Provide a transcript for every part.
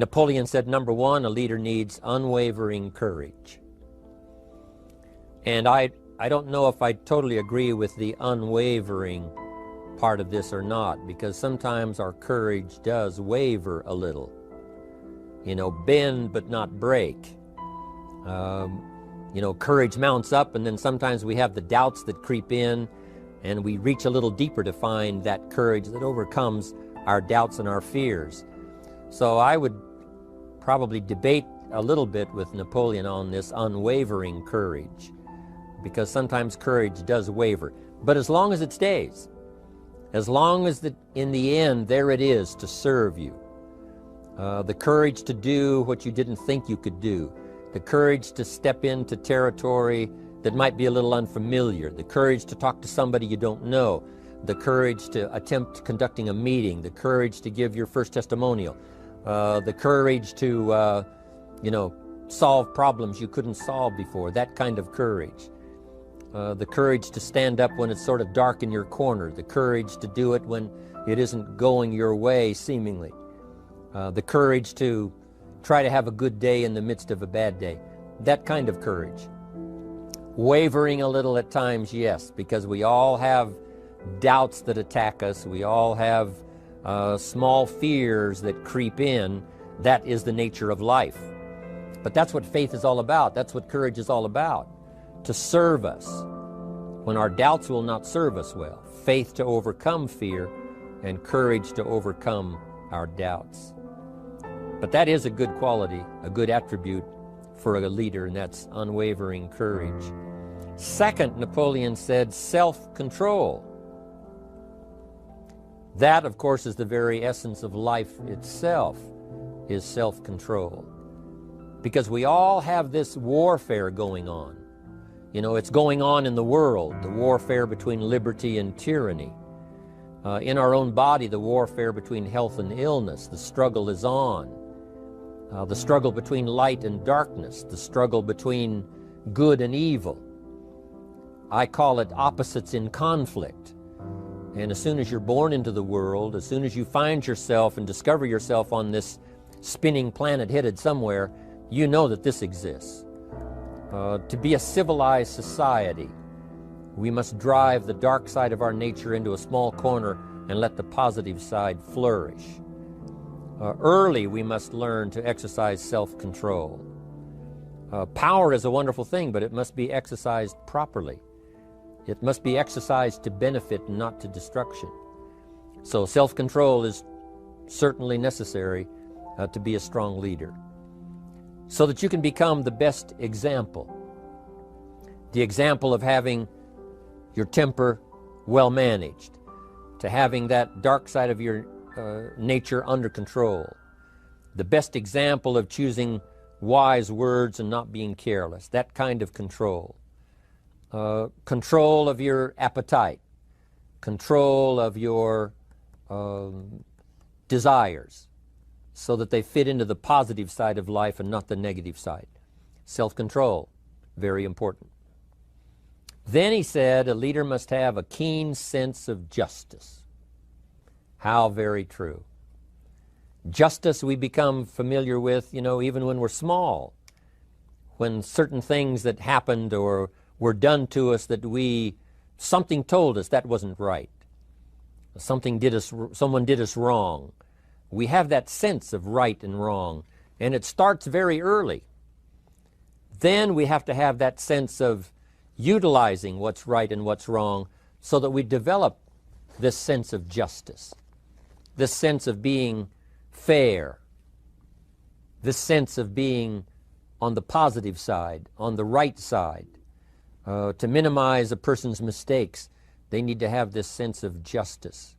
Napoleon said, number one, a leader needs unwavering courage. And I don't know if I totally agree with the unwavering part of this or not, because sometimes our courage does waver a little. You know, bend but not break. You know, courage mounts up, and then sometimes we have the doubts that creep in, and we reach a little deeper to find that courage that overcomes our doubts and our fears. So I would probably debate a little bit with Napoleon on this unwavering courage, because sometimes courage does waver. But as long as it stays, as long as in the end there it is to serve you, the courage to do what you didn't think you could do, the courage to step into territory that might be a little unfamiliar, the courage to talk to somebody you don't know, the courage to attempt conducting a meeting, the courage to give your first testimonial, the courage to, you know, solve problems you couldn't solve before, that kind of courage. The courage to stand up when it's sort of dark in your corner, the courage to do it when it isn't going your way, seemingly. The courage to try to have a good day in the midst of a bad day, that kind of courage. Wavering a little at times, yes, because we all have doubts that attack us. We all have small fears that creep in. That is the nature of life. But that's what faith is all about. That's what courage is all about. To serve us when our doubts will not serve us well. Faith to overcome fear, and courage to overcome our doubts. But that is a good quality, a good attribute for a leader, and that's unwavering courage. Second, Napoleon said self-control. That, of course, is the very essence of life itself, is self-control. Because we all have this warfare going on. You know, it's going on in the world, the warfare between liberty and tyranny. In our own body, the warfare between health and illness, the struggle is on. The struggle between light and darkness, the struggle between good and evil. I call it opposites in conflict. And as soon as you're born into the world, as soon as you find yourself and discover yourself on this spinning planet headed somewhere, you know that this exists. To be a civilized society, we must drive the dark side of our nature into a small corner and let the positive side flourish. Early, we must learn to exercise self-control. Power is a wonderful thing, but it must be exercised properly. It must be exercised to benefit and not to destruction. So self-control is certainly necessary to be a strong leader, so that you can become the best example. The example of having your temper well managed, to having that dark side of your nature under control. The best example of choosing wise words and not being careless, that kind of control. Control of your appetite, control of your desires, so that they fit into the positive side of life and not the negative side. Self-control, very important. Then he said a leader must have a keen sense of justice. How very true. Justice we become familiar with, you know, even when we're small. When certain things that happened or were done to us that something told us that wasn't right. Someone did us wrong. We have that sense of right and wrong, and it starts very early. Then we have to have that sense of utilizing what's right and what's wrong so that we develop this sense of justice, this sense of being fair, this sense of being on the positive side, on the right side. To minimize a person's mistakes, they need to have this sense of justice.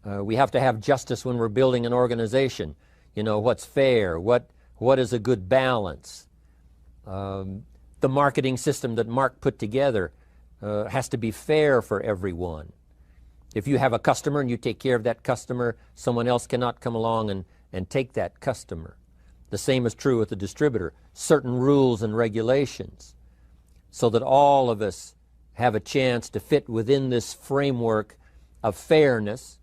We have to have justice when we're building an organization. You know, what's fair, what is a good balance. The marketing system that Mark put together has to be fair for everyone. If you have a customer and you take care of that customer, someone else cannot come along and take that customer. The same is true with the distributor. Certain rules and regulations, so that all of us have a chance to fit within this framework of fairness,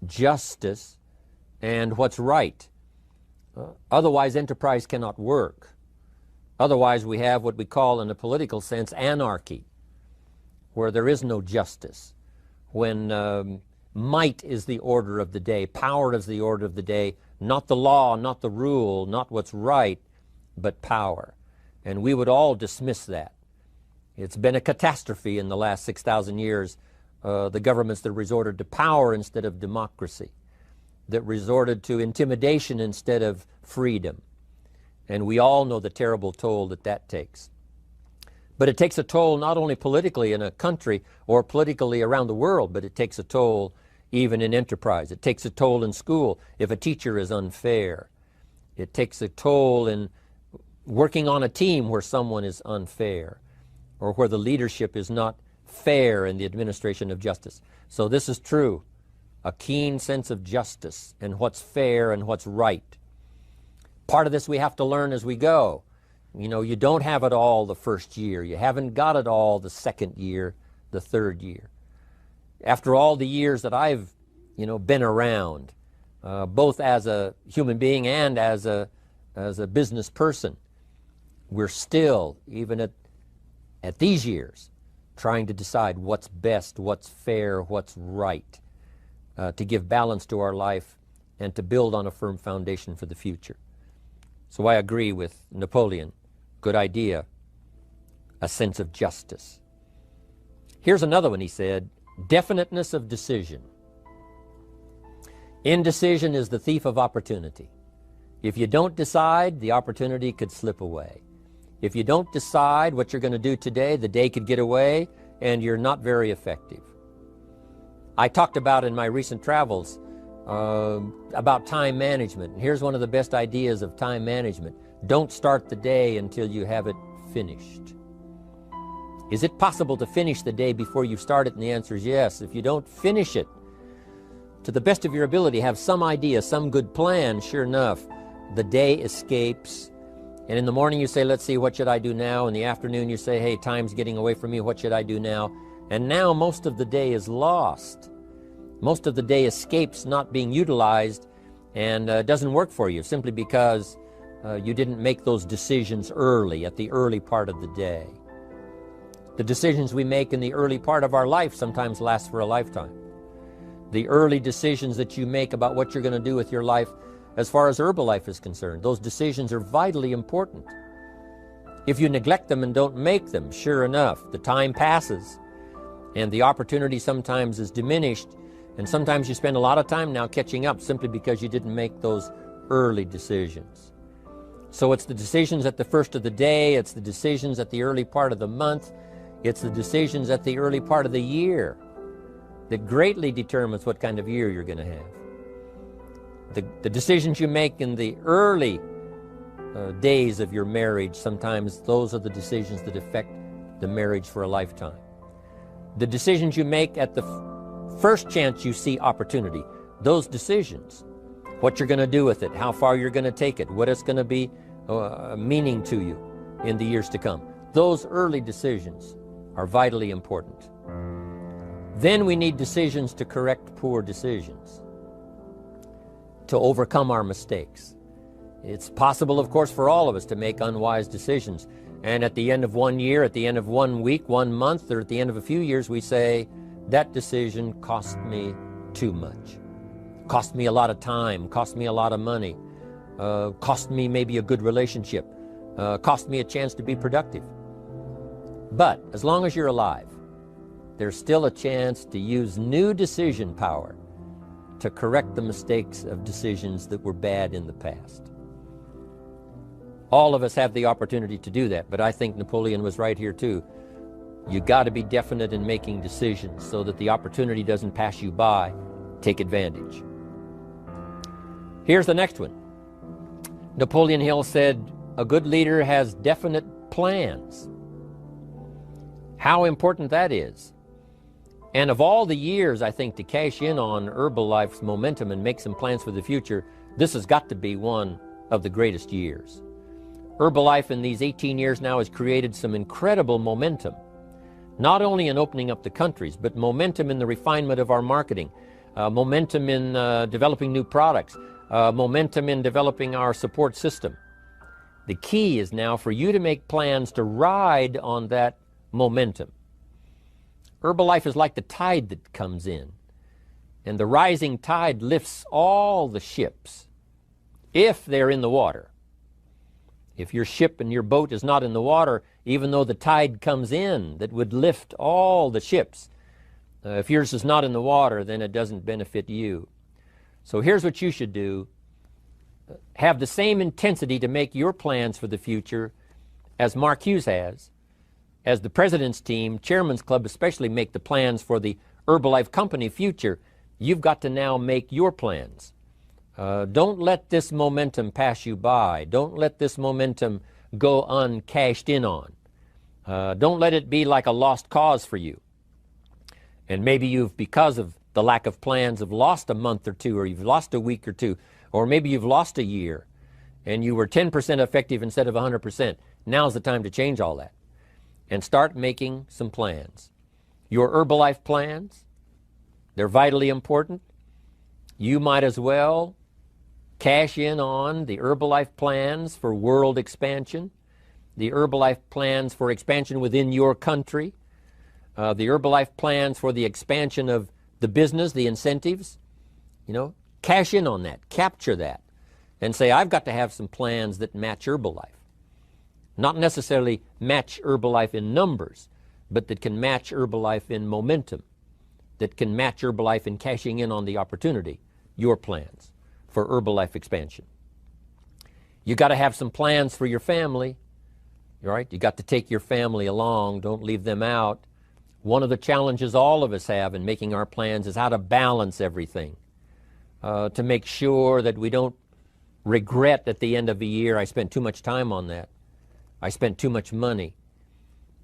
justice, and what's right. Otherwise, enterprise cannot work. Otherwise, we have what we call, in a political sense, anarchy, where there is no justice, when might is the order of the day, power is the order of the day, not the law, not the rule, not what's right, but power. And we would all dismiss that. It's been a catastrophe in the last 6,000 years, the governments that resorted to power instead of democracy, that resorted to intimidation instead of freedom. And we all know the terrible toll that that takes. But it takes a toll not only politically in a country or politically around the world, but it takes a toll even in enterprise. It takes a toll in school if a teacher is unfair. It takes a toll in working on a team where someone is unfair, or where the leadership is not fair in the administration of justice. So this is true, a keen sense of justice and what's fair and what's right. Part of this we have to learn as we go. You know, you don't have it all the first year. You haven't got it all the second year, the third year. After all the years that I've, been around, both as a human being and as a business person, we're still, even at these years, trying to decide what's best, what's fair, what's right, to give balance to our life and to build on a firm foundation for the future. So I agree with Napoleon. Good idea. A sense of justice. Here's another one, he said, definiteness of decision. Indecision is the thief of opportunity. If you don't decide, the opportunity could slip away. If you don't decide what you're going to do today, the day could get away and you're not very effective. I talked about in my recent travels about time management. Here's one of the best ideas of time management. Don't start the day until you have it finished. Is it possible to finish the day before you start it? And the answer is yes. If you don't finish it to the best of your ability, have some idea, some good plan, sure enough, the day escapes. And in the morning you say, let's see, what should I do now? In the afternoon you say, hey, time's getting away from me, what should I do now? And now most of the day is lost. Most of the day escapes not being utilized and doesn't work for you simply because you didn't make those decisions early, at the early part of the day. The decisions we make in the early part of our life sometimes last for a lifetime. The early decisions that you make about what you're going to do with your life as far as Herbalife is concerned, those decisions are vitally important. If you neglect them and don't make them, sure enough, the time passes and the opportunity sometimes is diminished, and sometimes you spend a lot of time now catching up simply because you didn't make those early decisions. So it's the decisions at the first of the day, it's the decisions at the early part of the month, it's the decisions at the early part of the year that greatly determines what kind of year you're going to have. The decisions you make in the early days of your marriage, sometimes those are the decisions that affect the marriage for a lifetime. The decisions you make at the first chance you see opportunity, those decisions, what you're going to do with it, how far you're going to take it, what it's going to be meaning to you in the years to come. Those early decisions are vitally important. Then we need decisions to correct poor decisions, to overcome our mistakes. It's possible, of course, for all of us to make unwise decisions. And at the end of 1 year, at the end of 1 week, 1 month, or at the end of a few years, we say, that decision cost me too much. Cost me a lot of time, cost me a lot of money, cost me maybe a good relationship, cost me a chance to be productive. But as long as you're alive, there's still a chance to use new decision power to correct the mistakes of decisions that were bad in the past. All of us have the opportunity to do that, but I think Napoleon was right here too. You got to be definite in making decisions so that the opportunity doesn't pass you by. Take advantage. Here's the next one. Napoleon Hill said, a good leader has definite plans. How important that is. And of all the years, I think, to cash in on Herbalife's momentum and make some plans for the future, this has got to be one of the greatest years. Herbalife in these 18 years now has created some incredible momentum, not only in opening up the countries, but momentum in the refinement of our marketing, momentum in developing new products, momentum in developing our support system. The key is now for you to make plans to ride on that momentum. Herbalife is like the tide that comes in, and the rising tide lifts all the ships, if they're in the water. If your ship and your boat is not in the water, even though the tide comes in that would lift all the ships, if yours is not in the water, then it doesn't benefit you. So here's what you should do. Have the same intensity to make your plans for the future as Mark Hughes has, as the President's team, Chairman's Club especially, make the plans for the Herbalife Company future. You've got to now make your plans. Don't let this momentum pass you by. Don't let this momentum go uncashed in on. Don't let it be like a lost cause for you. And maybe you've, because of the lack of plans, have lost a month or two, or you've lost a week or two, or maybe you've lost a year, and you were 10% effective instead of 100%. Now's the time to change all that and start making some plans. Your Herbalife plans, they're vitally important. You might as well cash in on the Herbalife plans for world expansion, the Herbalife plans for expansion within your country, the Herbalife plans for the expansion of the business, the incentives. Cash in on that, capture that, and say, I've got to have some plans that match Herbalife. Not necessarily match Herbalife in numbers, but that can match Herbalife in momentum, that can match Herbalife in cashing in on the opportunity, your plans for Herbalife expansion. You got to have some plans for your family, right? You got to take your family along, don't leave them out. One of the challenges all of us have in making our plans is how to balance everything. To make sure that we don't regret at the end of a year, I spent too much time on that. I spent too much money.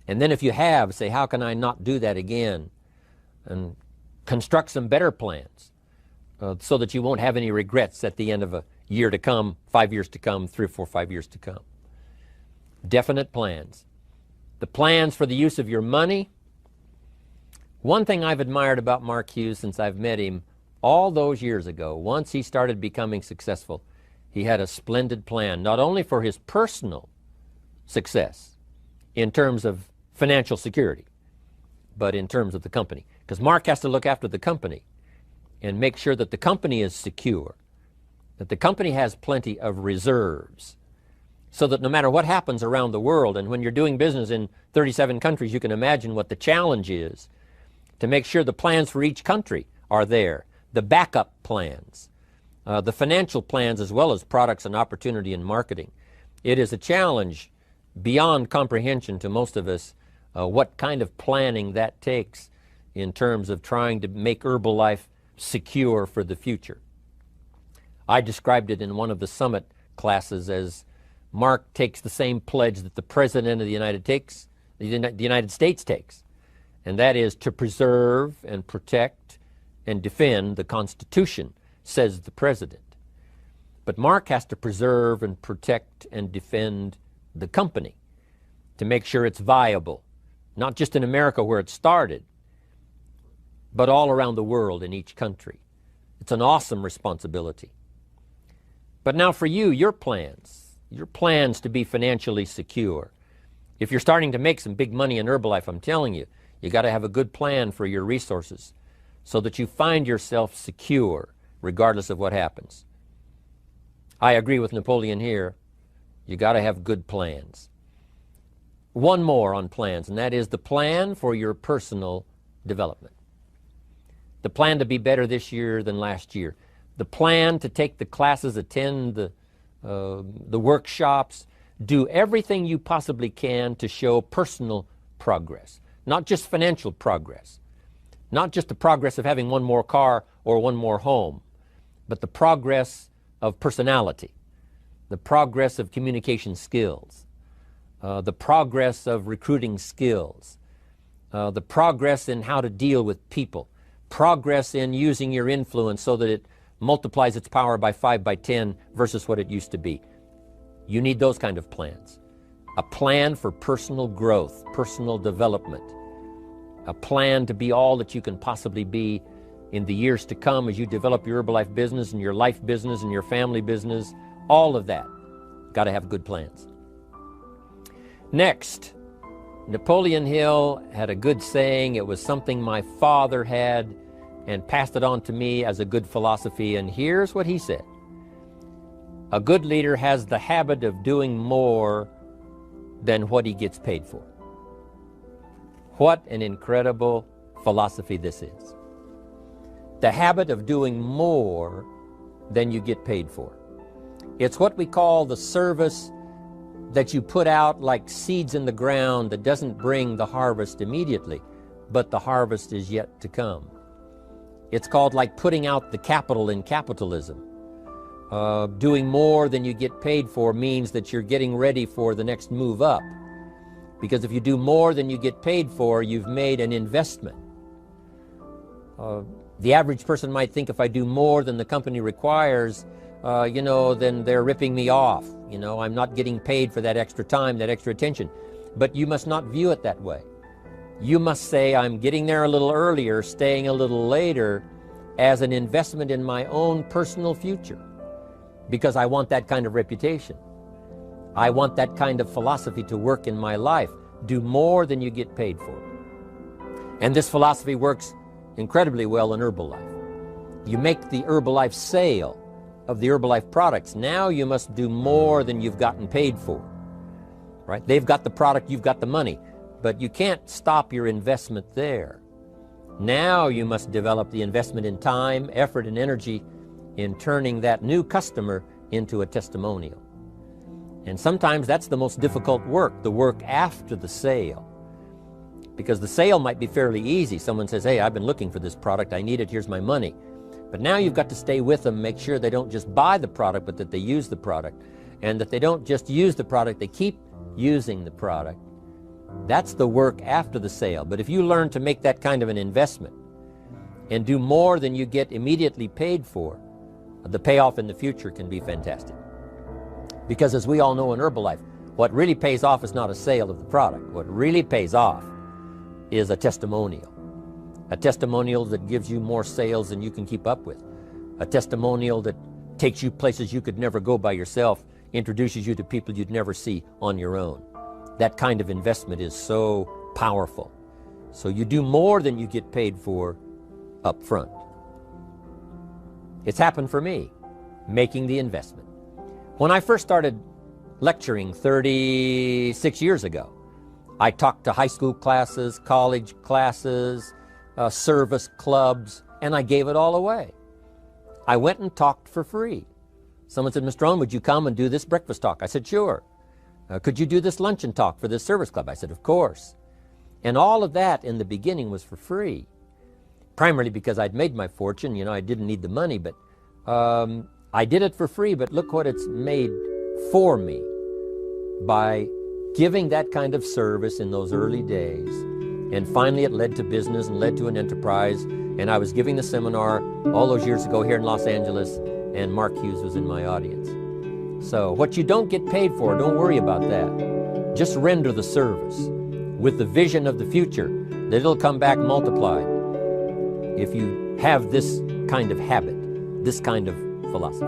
And then if you have, say, how can I not do that again? And construct some better plans so that you won't have any regrets at the end of a year to come, 5 years to come, 3 or 4, 5 years to come. Definite plans. The plans for the use of your money. One thing I've admired about Mark Hughes since I've met him all those years ago, once he started becoming successful, he had a splendid plan, not only for his personal success in terms of financial security, but in terms of the company. Because Mark has to look after the company and make sure that the company is secure, that the company has plenty of reserves, so that no matter what happens around the world, and when you're doing business in 37 countries, you can imagine what the challenge is to make sure the plans for each country are there. The backup plans, the financial plans, as well as products and opportunity and marketing. It is a challenge beyond comprehension to most of us what kind of planning that takes in terms of trying to make Herbalife secure for the future. I described it in one of the summit classes as Mark takes the same pledge that the President of the United States takes, and that is to preserve and protect and defend the Constitution, says the President. But Mark has to preserve and protect and defend the company to make sure it's viable, not just in America where it started, but all around the world in each country. It's an awesome responsibility. But now for you, your plans to be financially secure. If you're starting to make some big money in Herbalife, I'm telling you, you got to have a good plan for your resources so that you find yourself secure regardless of what happens. I agree with Napoleon here. You got to have good plans. One more on plans, and that is the plan for your personal development. The plan to be better this year than last year. The plan to take the classes, attend the workshops, do everything you possibly can to show personal progress, not just financial progress, not just the progress of having one more car or one more home, but the progress of personality, the progress of communication skills, the progress of recruiting skills, the progress in how to deal with people, progress in using your influence so that it multiplies its power by 5 by 10 versus what it used to be. You need those kind of plans. A plan for personal growth, personal development, a plan to be all that you can possibly be in the years to come as you develop your Herbalife business and your life business and your family business, all of that. Got to have good plans. Next, Napoleon Hill had a good saying. It was something my father had and passed it on to me as a good philosophy. And here's what he said. A good leader has the habit of doing more than what he gets paid for. What an incredible philosophy this is. The habit of doing more than you get paid for. It's what we call the service that you put out like seeds in the ground that doesn't bring the harvest immediately, but the harvest is yet to come. It's called like putting out the capital in capitalism. Doing more than you get paid for means that you're getting ready for the next move up. Because if you do more than you get paid for, you've made an investment. The average person might think if I do more than the company requires, then they're ripping me off. I'm not getting paid for that extra time, that extra attention. But you must not view it that way. You must say, I'm getting there a little earlier, staying a little later, as an investment in my own personal future. Because I want that kind of reputation. I want that kind of philosophy to work in my life. Do more than you get paid for. And this philosophy works incredibly well in Herbalife. You make the Herbalife sale of the Herbalife products. Now you must do more than you've gotten paid for. Right? They've got the product, you've got the money. But you can't stop your investment there. Now you must develop the investment in time, effort, and energy in turning that new customer into a testimonial. And sometimes that's the most difficult work, the work after the sale. Because the sale might be fairly easy. Someone says, hey, I've been looking for this product, I need it, here's my money. But now you've got to stay with them, make sure they don't just buy the product, but that they use the product. And that they don't just use the product, they keep using the product. That's the work after the sale. But if you learn to make that kind of an investment and do more than you get immediately paid for, the payoff in the future can be fantastic. Because as we all know in Herbalife, what really pays off is not a sale of the product. What really pays off is a testimonial. A testimonial that gives you more sales than you can keep up with. A testimonial that takes you places you could never go by yourself, introduces you to people you'd never see on your own. That kind of investment is so powerful. So you do more than you get paid for up front. It's happened for me, making the investment. When I first started lecturing 36 years ago, I talked to high school classes, college classes, service clubs, and I gave it all away. I went and talked for free. Someone said, Mr. Rohn, would you come and do this breakfast talk? I said, sure. Could you do this luncheon talk for this service club? I said, of course. And all of that in the beginning was for free. Primarily because I'd made my fortune, I didn't need the money, but I did it for free, but look what it's made for me by giving that kind of service in those early days. And finally it led to business and led to an enterprise, and I was giving the seminar all those years ago here in Los Angeles, and Mark Hughes was in my audience. So what you don't get paid for, don't worry about that. Just render the service with the vision of the future that it'll come back multiplied if you have this kind of habit, this kind of philosophy.